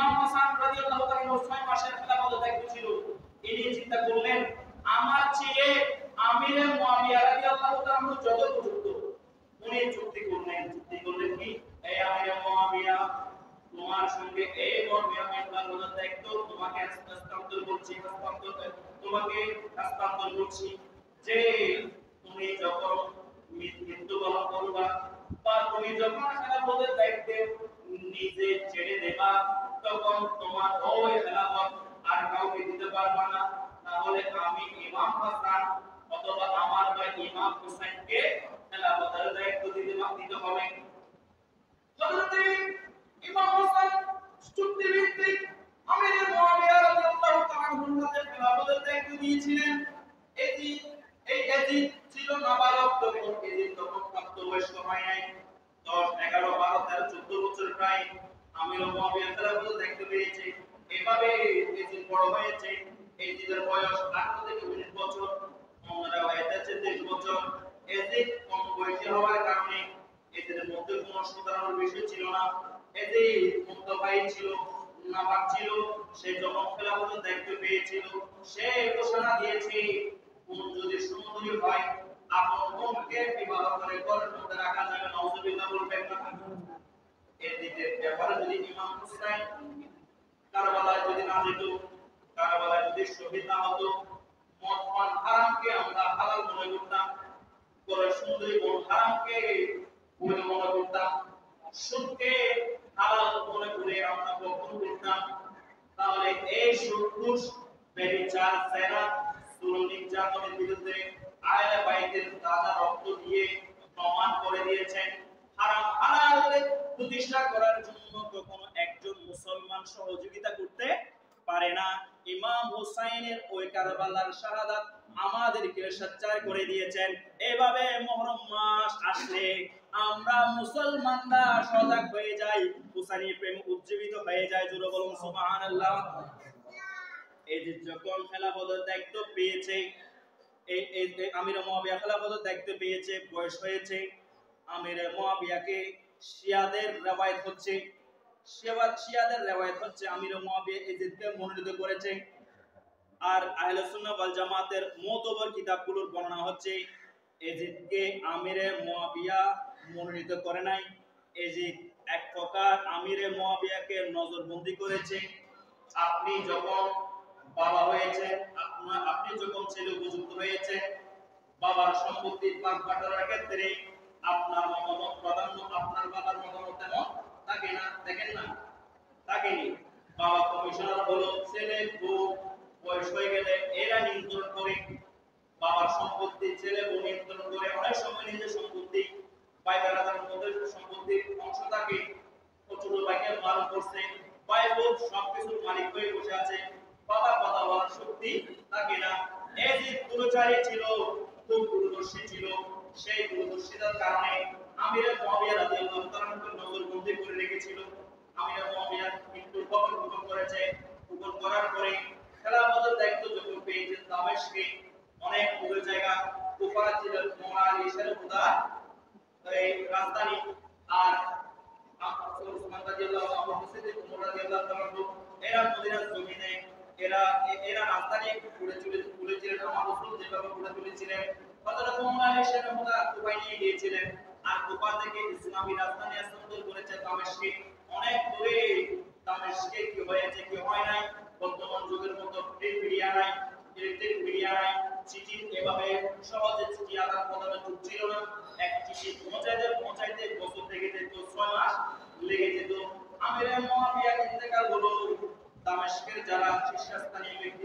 ইমাম হাসান রাদিয়াল্লাহু তাআলা 6 মাসের খেলাফতের দায়িত্ব ছিল। ইনি চিন্তা করলেন আমার চেয়ে আমিরে মুয়াবিয়া রাদিয়াল্লাহু তাআলা যত উপযুক্ত। উনি চুক্তি করলেন কি এই আমিরে মুয়াবিয়া তোমার সঙ্গে এই মর্মে খেলাফতের দায়িত্ব তোমাকে হস্তান্তর করছি যে তুমি যখন মৃত্যুবরণ করবা বা তুমি যখন খেলাফতের দায়িত্বে নিজে ছেড়ে দেবা তখন তোমার ওই খেলাফত আর কাউকে দিতে পারবা না। তাহলে আমি ইমাম হাসান অথবা আমার ভাই ইমাম হুসাইনকে খেলাফতের দায়িত্ব দিতে হবে। হযরত ইমাম হাসান চুক্তিভিত্তিক আমির মুয়াবিয়া রাদিয়াল্লাহু তাআলা আনহুকে খেলাফতের দায়িত্ব দিয়েছিলেন। ইয়াজিদ ছিল নাবালক, তখন ইয়াজিদ তখন প্রাপ্তবয়স্ক হয় নাই। 10, 11, 12, 13, 14 বছর প্রায় আমির মুয়াবিয়া খেলাফতের দায়িত্ব পেয়েছে। এভাবে ইয়াজিদ বড় হয়েছে। ইয়াজিদের বয়স 18 থেকে 19 বছর, অন্যরা হয়েছে 23 বছর। ইয়াজিদ কম বয়সী হওয়ার কারণে ইয়াজিদের মধ্যে কোনো সুধারণার বিষয় ছিল না। ইয়াজিদ মুক্তভাই ছিল, নাবাক ছিল, সে যখন খেলাফতের দায়িত্ব পেয়েছিল সে ঘোষণা দিয়েছে কোন যদি সুন্দরী হয় আপন বোনকে বিবাহ করে ঘরের মধ্যে রাখা যাবে, নাউজুবিল্লাহ বলবেন না। এদিকে ব্যাপারে যদি ইমাম হুসাইন কারবালায় যদি না যেত, কারবালায় যদি শহীদ না হতো, মদ পান হারামকে আমরা হালাল মনে করতাম, করে সুন্দরী বোন হারামকে বৈধ মনে করতাম, সুদকে হালাল মনে করে আমরা গ্রহণ করতাম, তাহলে এই সুদ ব্যভিচার জেনা জুলুম নির্যাতনের বিরুদ্ধে আহলে বাইতের তাজা রক্ত দিয়ে প্রমাণ করে দিয়েছেন হারাম হালাল প্রতিষ্ঠা করার জন্য কখনো একজন মুসলমান সহযোগিতা করতে পারে না। ইমাম হুসাইনের ওই কারবালার শাহাদাত আমাদেরকে সচ্চার করে দিয়েছেন। এভাবে মুহররম মাস আসলে আমরা মুসলমানরা সজাগ হয়ে যাই, হুসাইনি প্রেম উজ্জীবিত হয়ে যায়। জোরে বলুন সুবহানাল্লাহ। এই যে যখন খেলাফতের দায়িত্ব পেয়েছে, এই আমির মুয়াবিয়া খেলাফতের দায়িত্ব পেয়েছে, বয়স হয়েছে, আমির মুয়াবিয়াকে শিয়াদের রওয়ায়াত হচ্ছে আমির মুয়াবিয়া ইয়াজিদকে মনোনীত করেছে। আর আহলে সুন্নাহ ওয়াল জামাতের মুতাবার কিতাবগুলোর বর্ণনা হচ্ছে ইয়াজিদকে আমিরে মুয়াবিয়া মনোনীত করে নাই, ইয়াজিদ এক প্রকার আমিরে মুয়াবিয়াকে নজরবন্দি করেছে। আপনি যখন বাবা হয়েছে, আপনি যখন ছেলে উপযুক্ত হয়েছে, বাবার সম্পত্তির ভাগ বাটোয়ারার ক্ষেত্রে আপনার মতামত প্রাধান্য, আপনার বাবার মতামত তেমন থাকে না। দেখেন না, থাকেনি। বাবা কমিশনার হলো, ছেলে বউ বয়স হয়ে গেলে এরা নিয়ন্ত্রণ করে বাবার সম্পত্তি, ছেলে বউ নিয়ন্ত্রণ করে। অনেক সময় নিজের সম্পত্তি ভাই বেড়াদার মধ্যে সম্পত্তির অংশ থাকে, ছোট ভাইকে পালন করছে, ভাই বউ সবকিছুর মালিক হয়ে বসে আছে, বাবা কথা বলার শক্তি থাকে না। এই যে দুরচারী ছিল, খুব দূরদর্শী ছিল, সেই দূরদর্শিতার কারণে আমির মুয়াবিয়া রাদিয়াল্লাহু তাআলা নজরবন্দি করে রেখেছিল। আমির মুয়াবিয়া মৃত্যুর খবর গোপন করেছে। গোপন করার পরে খেলাফতের দায়িত্ব যখন পেয়েছেন দামেস্কে, অনেক দূরের জায়গা, কুফা ছিল মোয়ালিশের খুদা এই রাজধানী, আর উসমান রাদিয়াল্লাহু আনহু, সিদ্দিক ওমর রাদিয়াল্লাহু তাআলা এরা মদিনার জমিনে এরা রাজধানী তুলেছিলেন। আমার রাসূল যেভাবে গড়ে তুলেছিলেন, হযরত মোয়ালিশের খুদা কুফায় নিয়ে গিয়েছিলেন। আর কুফা থেকে ইসলামী রাজধানী স্থানান্তর করেছে দামেস্কে। অনেক দূরে দামেস্কে কি হয়েছে কি হয় নাই, বর্তমান যুগের মতো প্রিন্ট মিডিয়া নাই, ইলেকট্রিক মিডিয়া নাই, চিঠি এভাবে সহজে চিঠি আদান প্রদানের যুগ ছিল না। এক চিঠি পৌঁছাইতে বছর থেকে যেত, 6 মাস লেগে যেত। আমির মুয়াবিয়া ইন্তেকাল হলো, দামেস্কের যারা শীর্ষস্থানীয় ব্যক্তি